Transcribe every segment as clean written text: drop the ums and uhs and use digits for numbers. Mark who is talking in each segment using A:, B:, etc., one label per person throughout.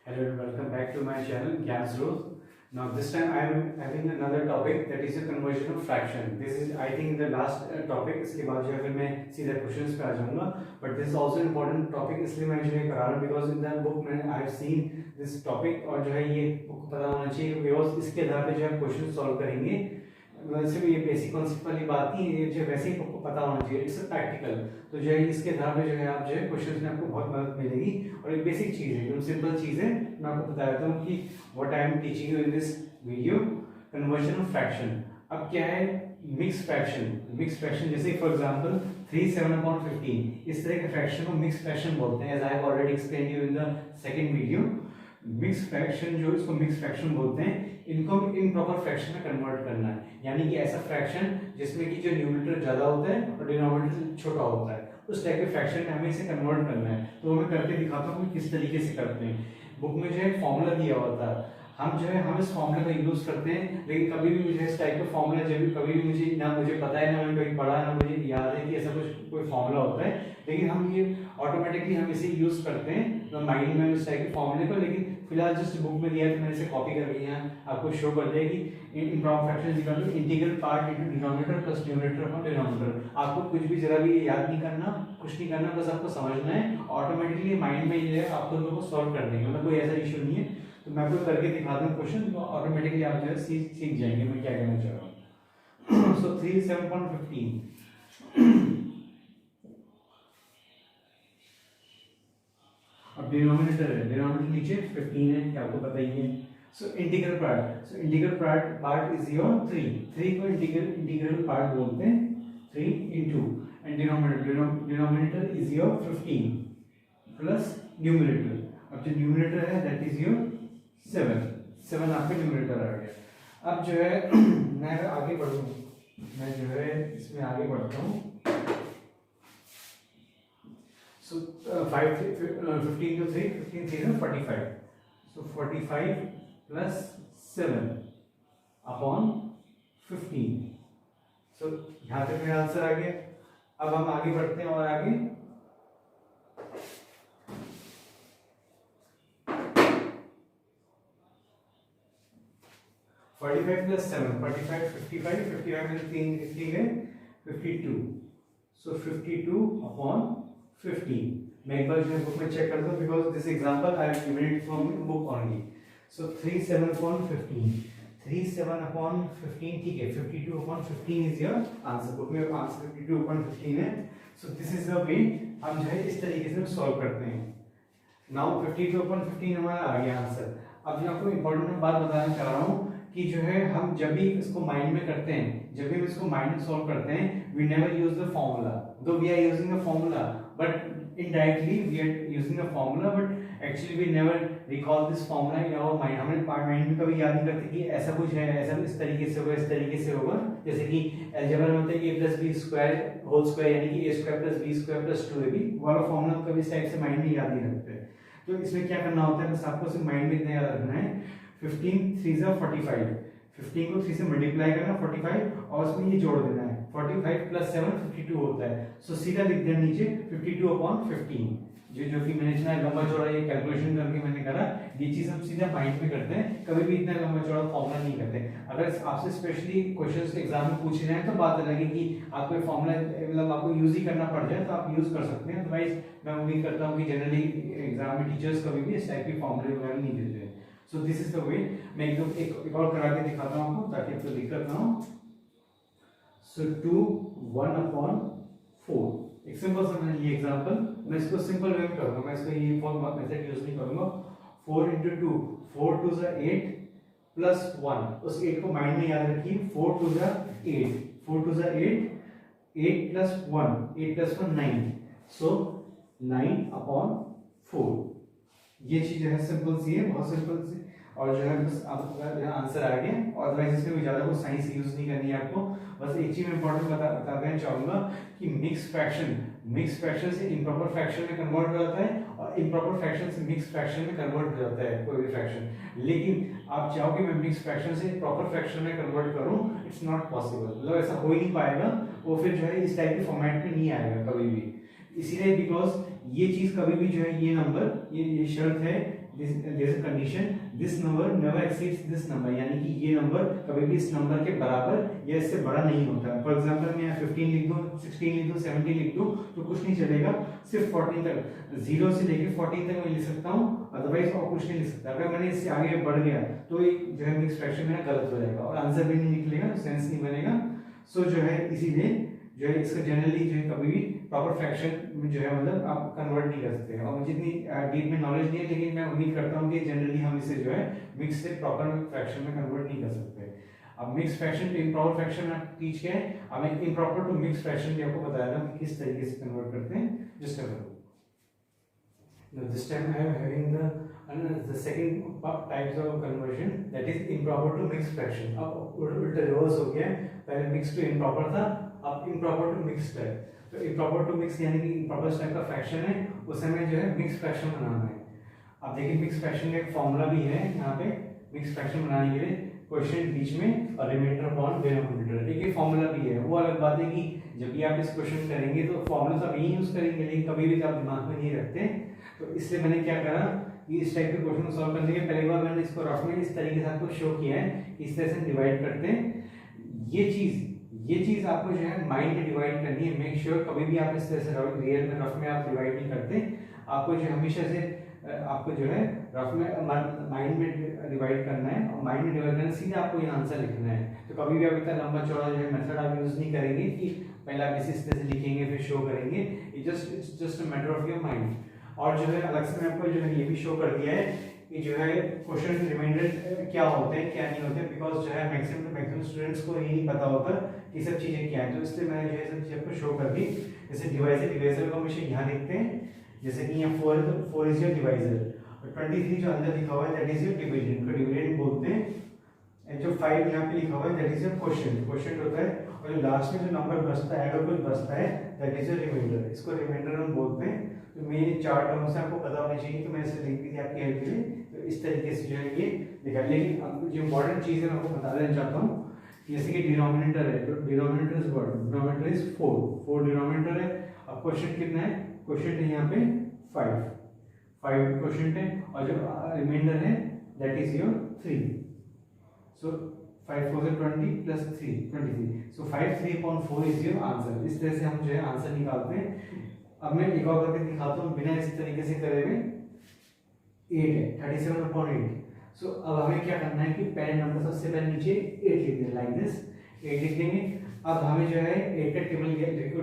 A: Hello and welcome back to my channel Gyan's Growth. Now this time I am having another topic, that is a conversion of fraction. This is I think the last topic. इसके बाद जो है फिर मैं सीधा questions पे आ जाऊंगा. But this is also an important topic, इसलिए मैं जो है करा रहा हूँ because in the book में I have seen this topic और जो है ये बुक पता होना चाहिए because इसके आधार पे जो है क्वेश्चन सॉल्व करेंगे. वैसे भी ये बेसिक कॉन्सेप्ट वाली बात नहीं है, जो वैसे ही आपको पता होना चाहिए. It's a practical. तो जो है इसके आधार पे जो है आप जो है क्वेश्चंस में आपको बहुत मदद मिलेगी और एक बेसिक चीज है, एकदम सिंपल चीज है. मैं आपको बता देता हूँ कि what I am teaching you in this video, conversion of fraction. अब क्या है मिक्स फ्रैक्शन. मिक्स फ्रैक्शन जैसे फॉर एग्जांपल 3 7/15, इस तरह के फ्रैक्शन को मिक्स फ्रैक्शन बोलते हैं. As I have already explained you in the second video. Mix fraction जो इसको मिक्स फ्रैक्शन बोलते हैं, इनको इम्प्रॉपर फ्रैक्शन में कन्वर्ट करना है. यानी कि ऐसा फ्रैक्शन जिसमें कि जो न्यूमरेटर ज्यादा होता है और डिनोमिनेटर छोटा होता है, उस टाइप के फ्रैक्शन में हमें इसे कन्वर्ट करना है. तो मैं करके दिखाता हूँ कि किस तरीके से करते हैं. बुक में जो है फॉर्मूला दिया होता है, हम इस फॉर्मूले का यूज करते हैं. लेकिन कभी भी मुझे इस टाइप का फॉर्मूला जब कभी भी मुझे पता है, ना मैंने कभी पढ़ा, ना मुझे याद है कि ऐसा कुछ कोई फॉर्मूला होता है. लेकिन हम ये ऑटोमेटिकली हम इसे यूज करते हैं तो माइंड में इस टाइप के फॉर्मूले को. लेकिन फिलहाल जस्ट बुक में दिया है तो मैंने इसे कॉपी कर लिया है. आपको शो कर दिया कि improper fraction is equal to integral part into denominator plus numerator upon denominator. आपको कुछ भी जरा भी याद नहीं करना, कुछ नहीं करना, बस आपको समझना है. ऑटोमेटिकली माइंड में ये आप दोनों को सॉल्व कर देंगे, मतलब कोई ऐसा इशू नहीं है. तो मैं आपको करके दिखा दूं क्वेश्चन, तो ऑटोमेटिकली आप जो है सीख जाएंगे मैं क्या कहना चाह रहा हूँ. सो 3 7/15. अब डिनोमिनेटर है, डिनोमिनेटर नीचे 15 है, क्या आपको पता ही है. So integral part is your 3 को इंटीग्रल पार्ट बोलते हैं. 3 into and denominator is your 15 plus numerator. अब जो न्यूमरेटर है दैट इज योर 7 आपका न्यूमरेटर आ गया. अब जो है मैं आगे बढ़ूँ, मैं जो है इसमें आगे बढ़ता हूँ. So 15 to 3, 15 3 is 45. So 45 plus 7 upon 15. So यहाँ पे मेरा आंसर आ गया. अब हम आगे बढ़ते हैं और आगे 45 plus 7, 45 55, 55 में 3 है 52. So 52 upon 15. मैं एक बार जो है बुक में चेक करता हूँ because this example I have given it from book only. So 3 7/15. 3 7/15 ठीक है. 52/15 is your answer. बुक में आंसर 52/15 है. So this is the way हम जो है इस तरीके से सॉल्व करते हैं. Now 52/15 हमारा आ गया आंसर. अब जो आपको इम्पोर्टेंट बात बताना चाह रहा हूँ कि जो है हम जब भी इसको माइंड में करते हैं, जब भी हम इसको माइंड में सॉल्व करते हैं, we never use the formula. Though we are using the formula but indirectly we are using the formula, but actually we never recall this formula in our mind. हमें माइंड में कभी याद नहीं करते कि ऐसा कुछ है, ऐसा इस तरीके से होगा, इस तरीके से होगा. जैसे कि अलजेब्रा में होता है a + b square whole square, यानी कि a² + b² + 2ab वाला फॉर्मूला कभी इस टाइप से माइंड में याद नहीं रखते. तो इसमें क्या करना होता है, बस आपको सिर्फ माइंड में इतना याद रखना है. 15 3 = 45. 15 को 3 से मल्टीप्लाई करना 45 और उसमें ये जोड़ देना है. 45 + 7 52 होता है. सो सीधा लिख देना नीचे 52/15. जो कि मैंने इतना लंबा चौड़ा ये कैलकुलेशन करके मैंने करा. ये चीज हम सीधा माइंड में करते हैं, कभी भी इतना लंबा चौड़ा फॉर्मूला नहीं करते. अगर आपसे स्पेशली क्वेश्चंस एग्जाम में पूछ रहे हैं तो बात अलग है कि आपको फॉर्मूला मतलब आपको यूज ही करना पड़ जाए तो आप यूज कर सकते हैं. अदरवाइज मैं उम्मीद करता हूँ कि जनरली एग्जाम में टीचर्स कभी भी इस टाइप के फॉर्मूले वगैरह नहीं देते. So this is the way. मैं एक और करा के दिखाता हूँ आपको ताकि आपको दिक्कत ना हो. So 2 1/4. एक सिंपल सा मैंने ये एग्जांपल, मैं इसको सिंपल वे में करूँगा, मैं इसको ये फॉर्म मेथड यूज नहीं करूँगा. 4 × 2, 4 2 = 8 प्लस 1. उस 8 को माइंड में याद रखिए. 4 2 = 8, 4 2 = 8, 8 + 1, 8 + 1 9. So 9/4. ये चीज जो है सिंपल सी है, बहुत सिंपल सी. और जो है बस आपका आंसर आ गया. और अदरवाइज इसमें भी ज्यादा कुछ साइंस यूज नहीं करनी है आपको. बस एक चीज मैं इंपॉर्टेंट बता देना चाहूंगा कि मिक्स फ्रैक्शन से इम्प्रॉपर फ्रैक्शन में कन्वर्ट हो जाता है और इम्प्रॉपर फ्रैक्शन से मिक्स फ्रैक्शन में कन्वर्ट हो जाता है कोई भी फ्रैक्शन. लेकिन आप चाहो कि मैं मिक्स फ्रैक्शन से प्रॉपर फ्रैक्शन में कन्वर्ट करूं, इट्स नॉट पॉसिबल. मतलब ऐसा हो ही नहीं पाएगा. वो फिर जो है इस टाइप के फॉर्मेट में नहीं आएगा कभी भी. इसीलिए बिकॉज ये चीज कभी भी जो है ये नंबर ये शर्त है there's a condition this number never exceeds this number, यानी कि ये नंबर कभी भी इस नंबर के बराबर या इससे बड़ा नहीं होता है। फॉर एग्जांपल मैं 15 लिख दूं, 16 लिख दूं, 17 लिख दूं तो कुछ नहीं चलेगा, सिर्फ 14 तक, 0 से लेके 14 तक मैं लिख सकता हूँ, अदरवाइज और कुछ नहीं लिख सकता। अगर मैंने इससे आगे बढ़ गया तो ये जो है मिक्स फ्रैक्शन मेरा गलत हो जाएगा और आंसर भी नहीं निकलेगा, सेंस नहीं बनेगा। सो जो है इसीलिए जो है इसका जनरली जो है कभी भी प्रॉपर फ्रैक्शन में जो है मतलब आप कन्वर्ट नहीं कर सकते। और मुझे इतनी डीप में नॉलेज नहीं है, लेकिन मैं उम्मीद करता हूँ कि जनरली हम इसे जो है मिक्स से प्रॉपर फ्रैक्शन में कन्वर्ट नहीं कर सकते। अब mix fraction to improper fraction में टीच किया है, अब मैं इम्प्रॉपर टू मिक्स फ्रैक्शन भी आपको बताया था कि किस तरीके से कन्वर्ट करते हैं। Just this time I am having the second types of conversion, that is improper to mixed fraction। अब उल्टा रिवर्स हो गया है, पहले मिक्स टू इम्प्रॉपर था, अब इम्प्रॉपर टू मिक्स्ड है। तो इम्प्रॉपर टू मिक्स यानी कि इम्प्रॉपर टाइप का फ्रैक्शन है, उस समय जो है मिक्स फ्रैक्शन बनाना है। अब देखिए मिक्स फ्रैक्शन का एक फॉर्मूला भी है यहाँ पे, मिक्स फ्रैक्शन बनाने के लिए क्वेश्चन बीच में और रिमाइंडर अपॉन डिनोमिनेटर, एक फॉर्मूला भी है। वो अलग बात है कि जब भी आप इस क्वेश्चन करेंगे तो फॉर्मूला तो आप यही यूज करेंगे, लेकिन कभी भी आप दिमाग में नहीं रखते। तो इसलिए मैंने क्या करा कि इस टाइप के क्वेश्चन को सॉल्व करने के पहली बार मैंने इसको रफ में इस तरीके से आपको शो किया है, इस तरह से डिवाइड करते हैं। ये चीज आपको जो है माइंड में डिवाइड करनी है। मेक श्योर कभी भी आप इस तरह से रियल में रफ में आप डिवाइड नहीं करते, आपको जो हमेशा से आपको जो है रफ में माइंड में डिवाइड करना है, और माइंड में डिवाइड करना सीधा आपको ये आंसर लिखना है। तो कभी भी आप इतना लंबा चौड़ा जो है मेथड आप यूज नहीं करेंगे कि पहले आप इस तरह से लिखेंगे फिर शो करेंगे, it's just a matter of your mind. और जो है अलग से मैं आपको जो है ये भी शो कर दिया है कि जो है क्वेश्चन रिमाइंडर क्या होते हैं क्या नहीं होते, बिकॉज जो है मैक्सिमम स्टूडेंट्स को ये नहीं पता होता कि सब चीजें क्या है। तो इसलिए मैंने जो है सब चीजें आपको शो कर दी। जैसे डिवाइजर को हमेशा यहाँ लिखते हैं, जैसे कि यहाँ 4 है तो 4 इज योर डिवाइजर, और 23 जो अंदर लिखा हुआ है दैट इज योर डिवीजन, को डिविडेंड बोलते हैं। एंड जो 5 यहाँ पे लिखा हुआ है दैट इज योर क्वोशिएंट होता है, और जो लास्ट में जो नंबर बचता है अगर कुछ बचता है दैट इज योर रिमाइंडर, इसको रिमाइंडर हम बोलते हैं। तो मेरे 4 टर्म्स आपको पता होने चाहिए, तो मैं इसे लिख दी थी आपकी हेल्प के लिए। तो इस तरीके से जो है ये लिखा। लेकिन अब जो इम्पोर्टेंट चीज़ है मैं आपको बता देना चाहता हूँ, जैसे कि डिनोमिनेटर है, तो denominator is what, denominator is 4 denominator है। अब क्वोशिएंट कितना है, क्वोशिएंट है यहाँ पे 5 क्वोशिएंट है, और जो रिमाइंडर है that is your 3। So 5 4 20 plus 3 23, so 5 3/4 is your answer. इस तरह से हम जो है आंसर निकालते हैं। अब मैं एक और करके दिखाता हूँ बिना इस तरीके से करे हुए। 8 है, 37/8। सो अब हमें क्या करना है कि पहले नंबर सबसे पहले नीचे 8 लिख दें, लाइक दिस 8 लिख देंगे। अब हमें जो है 8 का टेबल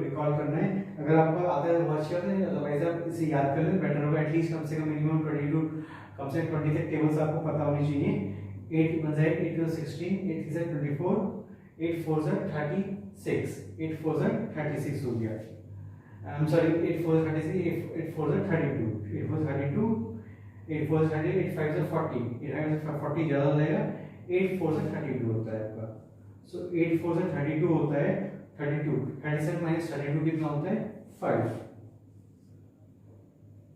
A: रिकॉल करना है। अगर आपको आता है तो बहुत अच्छा है, अदरवाइज आप इसे याद कर लें, बेटर होगा। एटलीस्ट कम से कम मिनिमम 22 कम से कम 20 तक टेबल्स आपको पता होनी चाहिए। 8 1 8 8 2 16 8 3 24 8 4 36 8 4 36 हो गया। I'm sorry, 8 4 36 8 4 32 8 4 32 8 4 30 8 5 40 8 5 40 ज्यादा हो जाएगा। 8 4 32 होता है आपका। सो 8 4 32 होता है 32, 37 माइनस 32 कितना होता है 5।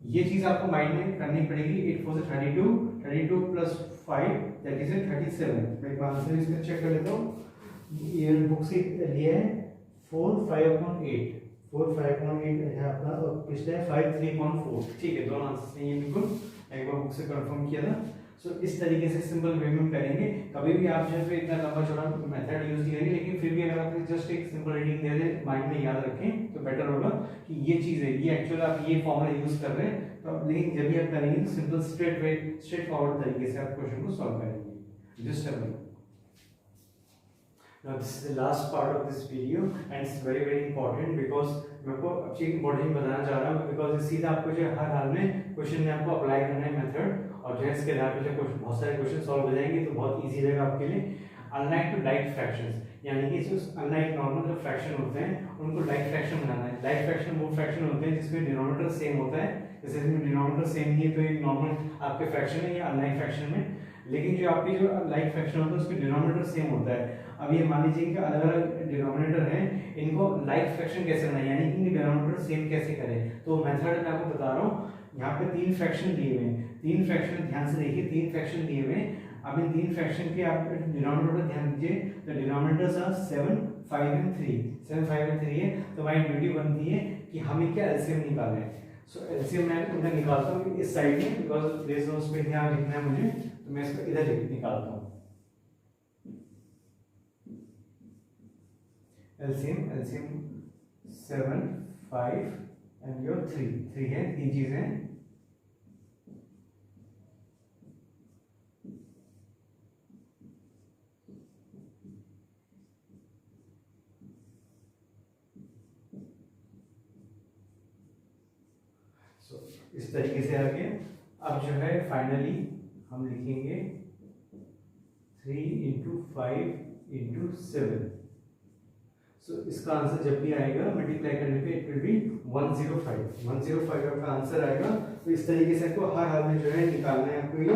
A: ये चीज आपको माइंड में करनी पड़ेगी। 8 4 32 प्लस 5 दैट इज 37। मैं एक बार आंसर इसका चेक कर लेता हूँ। ये बुक से लिया है 4 5/8 4 5/8 है आपका, और पिछले 5 3/4। ठीक है, दोनों आंसर सही है बिल्कुल, एक बार बुक से कंफर्म किया था। सो इस तरीके से सिंपल वे में करेंगे। कभी भी आप जो है इतना लंबा चौड़ा मेथड यूज नहीं करेंगे, लेकिन फिर भी अगर आप जस्ट एक सिंपल रीडिंग दे दें, माइंड में याद रखें तो बेटर होगा कि ये चीज है, ये एक्चुअली आप ये फॉर्मूला यूज कर रहे हैं। तो लेकिन जब भी आप करेंगे तो सिंपल स्ट्रेट फॉरवर्ड तरीके से आप क्वेश्चन को सॉल्व करेंगे। Just Now this is the last part of this video and it's very important because मैं आपको अच्छी इंपॉर्टेंट बताना चाह रहा हूँ, बिकॉज सीधा आपको जो हर हाल में क्वेश्चन में आपको अप्लाई करना है मेथड, और जो है इसके आधार पर जो बहुत सारे क्वेश्चन सॉल्व हो जाएंगे तो बहुत इजी रहेगा आपके लिए। अनलाइक टू लाइक फ्रैक्शंस, यानी कि जो अनलाइक नॉर्मल जो फ्रैक्शन होते हैं उनको लाइक फ्रैक्शन बनाना है। लाइक फ्रैक्शन वो फ्रैक्शन होते हैं जिसमें डिनोमिनेटर सेम होता है। जैसे इसमें डिनोमिनेटर सेम नहीं है तो ये नॉर्मल आपके फ्रैक्शन है या अनलाइक फ्रैक्शन में। लेकिन जो आपकी जो लाइक फ्रैक्शन होता है उसमें डिनोमिनेटर सेम होता है। अब ये मान लीजिए कि अलग अलग डिनोमिनेटर हैं, इनको लाइक फ्रैक्शन कैसे बनाए, यानी कि इनके डिनोमिनेटर सेम कैसे करें। तो मेथड मैं आपको बता रहा हूँ। यहाँ पे 3 फ्रैक्शन दिए हुए हैं, 3 फ्रैक्शन ध्यान से देखिए, 3 फ्रैक्शन दिए हुए हैं। अब इन 3 फ्रैक्शन के आप डिनोमिनेटर ध्यान दीजिए। The denominators are 7 5 and 3 7 5 and 3 है। तो हमारी ड्यूटी बनती है कि हमें क्या एलसीएम निकालना है। सो एलसीएम मैं इधर निकालता हूँ इस साइड में, because there is no space यहाँ लिखना है मुझे, तो मैं इसको इधर निकालता हूँ। एलसीएम 7 5 एंड योर 3 है, 3 चीजें। इस तरीके से आगे अब जो है फाइनली हम लिखेंगे 3 × 5 × 7। सो इसका आंसर जब भी आएगा मल्टीप्लाई करने पे इट विल बी 105 आपका आंसर आएगा। तो इस तरीके से आपको हर हाल में जो है निकालना है आपको ये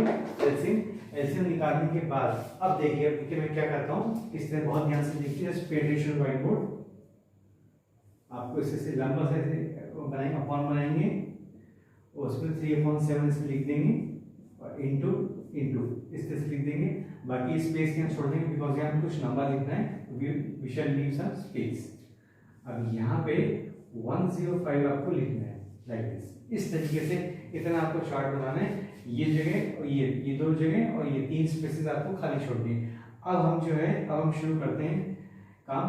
A: एलसीएम निकालने के बाद अब देखिए मैं क्या करता हूँ, इस तरह बहुत ध्यान से देखिए स्पेडिशन व्हाइट बोर्ड आपको इसे लंबा से बनाएंगे, अपॉन बनाएंगे और उसमें 3/7 इसमें लिख देंगे और इंटू इस तरह से लिख देंगे। बाकी स्पेस यहाँ छोड़ देंगे बिकॉज यहाँ कुछ नंबर लिखना है, we shall leave some space. अब यहाँ पे 105 आपको लिखना है लाइक दिस। इस तरीके से इतना आपको चार्ट बनाना है, ये जगह और ये 2 जगह और ये 3 स्पेसेस आपको खाली छोड़नी है। अब हम जो है अब हम शुरू करते हैं काम।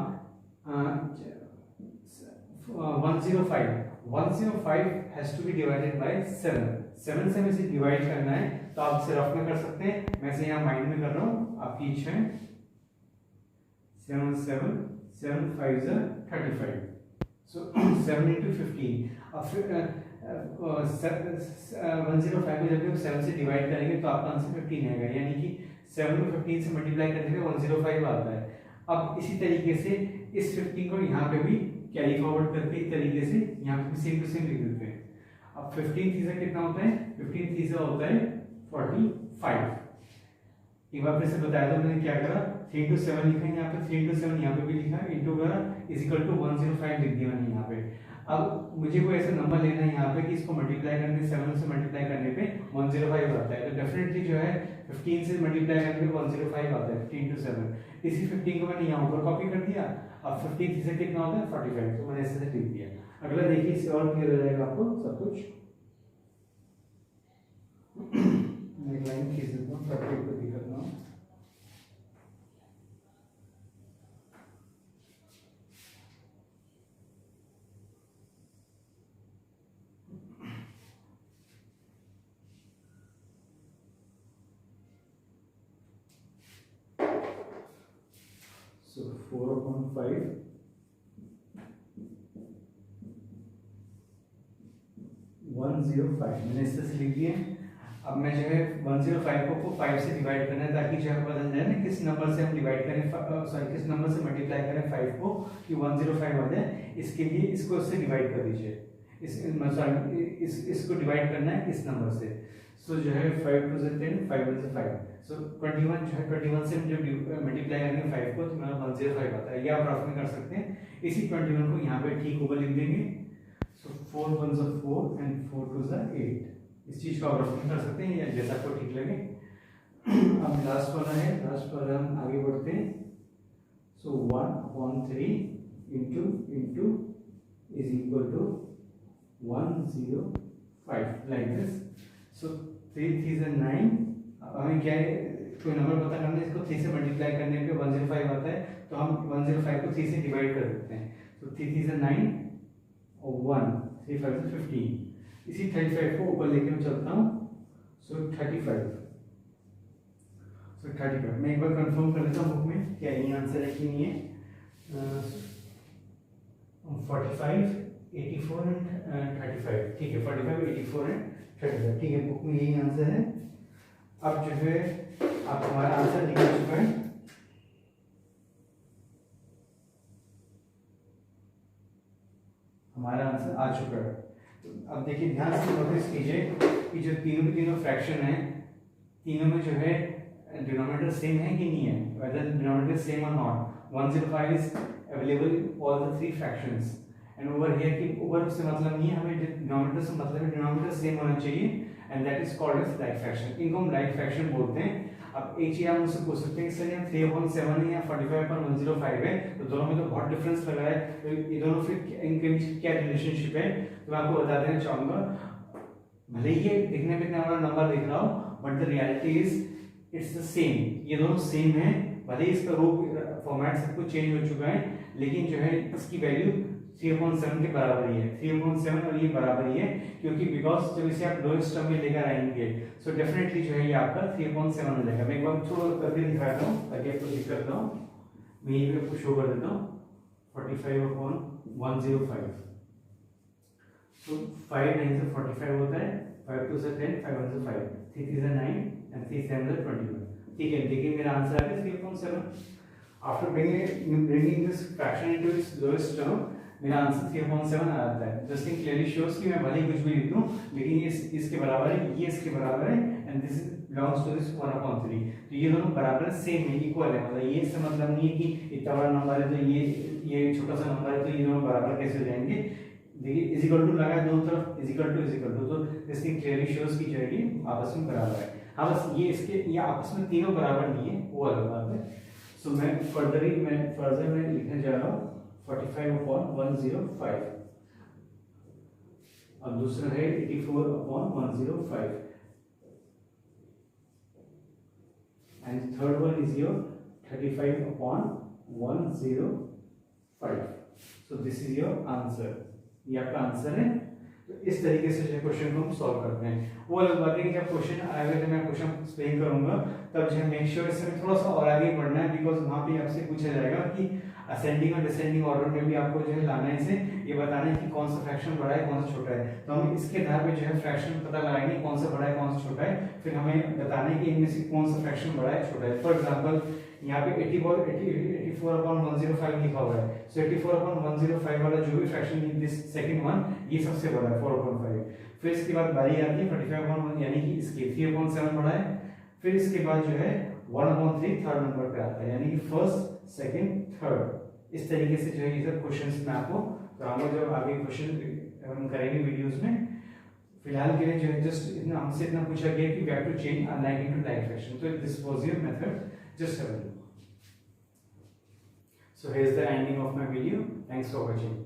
A: 105 has to be divided by 7 से इसे डिवाइड करना है, तो आप इसे रफ में कर सकते हैं, मैं इसे यहाँ माइंड में कर रहा हूँ, आपकी इच्छा है। 7 5 35, सो 7 × 15। अब फिर 105 को जब हम 7 से डिवाइड करेंगे तो आपका आंसर 15 आएगा, यानी कि 7 को 15 से मल्टीप्लाई करने पे 105 आता है। अब इसी तरीके से इस 15 को यहाँ पे भी कैरी फॉरवर्ड करके इस तरीके से यहाँ पे सेम टू सेम लिख देते हैं। अब 15 3 से कितना होता है, 15 3 से होता है 45। एक बार फिर से बताया था मैंने क्या करा, 3 × 7 लिखा है यहाँ पे, 3 × 7 यहाँ पे भी लिखा, इंटू करा इक्वल टू 105 लिख दिया मैंने यहाँ पे। अब मुझे कोई ऐसा नंबर लेना है यहाँ पे कि इसको मल्टीप्लाई करने 7 से मल्टीप्लाई करने पे 105 आता है, तो डेफिनेटली जो है 15 से मल्टीप्लाई करने पे 105 आता है 15 × 7। इसी 15 को मैंने यहाँ ऊपर कॉपी कर दिया। अब 15 से कितना होता है 45, तो मैंने ऐसे लिख दिया। अगला देखिए, इससे और क्लियर हो जाएगा आपको सब कुछ। मैं एक लाइन खींच देता हूँ, 48 को दिखाता हूँ। So 4/5 105 मैंने इस तरह से लिख दिया। अब मैं जो है 105 को 5 से डिवाइड करना है, ताकि जो है बदल जाए ना किस नंबर से हम डिवाइड करें, सॉरी किस नंबर से मल्टीप्लाई करें 5 को कि 105 आ जाए। इसके लिए इसको इससे डिवाइड कर दीजिए, इसको डिवाइड करना है इस नंबर से। सो जो है 5 2 10 5 1 5, सो 21 जो है 21 से जब मल्टीप्लाई करेंगे 5 को तो मेरा 105 आता है। ये आप रफ में कर सकते हैं। इसी 21 को यहाँ पे ठीक ऊपर लिख देंगे। सो 4 1 4 एंड 4 2 8। इस चीज को आप रफ में कर सकते हैं या जैसा आपको ठीक लगे। अब लास्ट वाला है, लास्ट वाला हम आगे बढ़ते हैं। So 1/3 into is equal to 105 like this. So 3 3 9। हमें क्या है, कोई नंबर पता करना है, इसको 3 से मल्टीप्लाई करने पे 105 आता है, तो हम 105 को 3 से डिवाइड कर देते हैं। तो 3 3 9 और 1 3 5 15। इसी 35 को ऊपर लेके मैं चलता हूँ। सो 35। मैं एक बार कंफर्म कर लेता हूँ बुक में क्या ये आंसर है कि नहीं है। 45 84 एंड 35, ठीक है। 45 84 एंड 35, ठीक है, बुक में यही आंसर है। अब जो है आप हमारा आंसर निकल चुका है। हमारा आंसर आ चुका है। तो अब देखिए ध्यान से नोटिस कीजिए कि जो तीनों फ्रैक्शन है, तीनों में जो है डिनोमिनेटर सेम है कि नहीं है, वेदर डिनोमिनेटर सेम और not. 105 is available in all the 3 fractions and over here की ओवर से मतलब नहीं है, हमें डिनोमिनेटर से मतलब है डिनोमिनेटर सेम होना चाहिए and that is called as like fraction. इनको हम लाइक फ्रैक्शन बोलते हैं। अब एक चीज आप मुझसे पूछ सकते हैं सर यहाँ 3/7 है या 45/105 है, तो दोनों में तो बहुत डिफरेंस लग रहा है, तो ये दोनों फिर इनके बीच क्या रिलेशनशिप है, तो मैं आपको बता देना चाहूंगा। भले ही ये दिखने में इतना बड़ा नंबर दिख रहा हो, but the reality is it's the same, ये दोनों सेम है। भले ही इसका रो फॉर्मेट सब कुछ चेंज हो चुका है, लेकिन जो है इसकी वैल्यू 3/7 के बराबर ही है। 3/7 और ये बराबर ही है, क्योंकि बिकॉज जब इसे आप लोएस्ट टर्म में लेकर आएंगे सो डेफिनेटली जो है ये आपका 3/7 हो जाएगा। मैं एक बार थोड़ा करके दिखाता हूँ ताकि आपको दिक्कत ना हो। मैं ये भी आपको शो कर देता हूँ 45/105। तो 5 9 से 45 होता है, 5 2 से 10, 5 1 से 5, 3 3 से 9 एंड 3 7 से 21। ठीक है, देखिए मेरा आंसर आ गया 3/7। After bringing this fraction into its lowest term, मेरा आंसर 3/7 आ जाता है। जस्ट थिंग क्लियरली शोस कि मैं भले ही कुछ भी लिख दूं, लेकिन ये इसके बराबर है, ये इसके बराबर है, and this belongs to this 1/3। तो ये दोनों बराबर सेम है, इक्वल है। मतलब ये इसका मतलब नहीं है कि इतना बड़ा नंबर है तो ये छोटा सा नंबर है तो ये दोनों बराबर कैसे हो जाएंगे। देखिए इज इक्वल टू लगा है दोनों तरफ, इज इक्वल टू, तो दिस थिंग क्लियरली शोस कि जो है ये आपस में बराबर है। हाँ बस ये आपस में तीनों बराबर नहीं है, वो अलग बात है। सो मैं फर्दर में लिखने जा रहा हूँ 45/105। अब दूसरा है 84/105 and third one is your 35/105। So this is your answer, ये आपका आंसर है। तो इस तरीके से जो क्वेश्चन को हम सॉल्व करते हैं। वो अलग बात है कि जब क्वेश्चन आएगा जब मैं क्वेश्चन एक्सप्लेन करूंगा तब जो है मेक श्योर इसमें थोड़ा सा और आगे बढ़ना है, बिकॉज वहां पे आपसे पूछा जाएगा कि असेंडिंग और डिसेंडिंग ऑर्डर में भी आपको जो है लाना है इसे, ये बताना है कि कौन सा फ्रैक्शन बड़ा है कौन सा छोटा है। तो हम इसके आधार पे जो है फ्रैक्शन पता लगाएंगे कौन सा बड़ा है कौन सा छोटा है, फिर हमें बताना है कि इनमें से कौन सा फ्रैक्शन बड़ा है छोटा है। फॉर एग्जांपल यहाँ पे 84/105 लिखा हुआ है, सो 84/105 वाला जो भी फ्रैक्शन दिस सेकंड वन ये सबसे बड़ा है 4/5। फिर इसके बाद बारी आती है 45/1 यानी कि इसके 3/7 बड़ा है। फिर इसके बाद जो है 1/3 थर्ड नंबर पे आता है, यानी कि फर्स्ट सेकंड थर्ड। इस तरीके से जो है ये सब क्वेश्चंस मैं आपको कराऊंगा जब आगे क्वेश्चन हम करेंगे वीडियोस में। फिलहाल के लिए जो है जस्ट इतना हमसे इतना पूछा गया कि we have to change unlike into like fraction. So this was your method. Just have a look. So here's the ending of my video. Thanks for watching.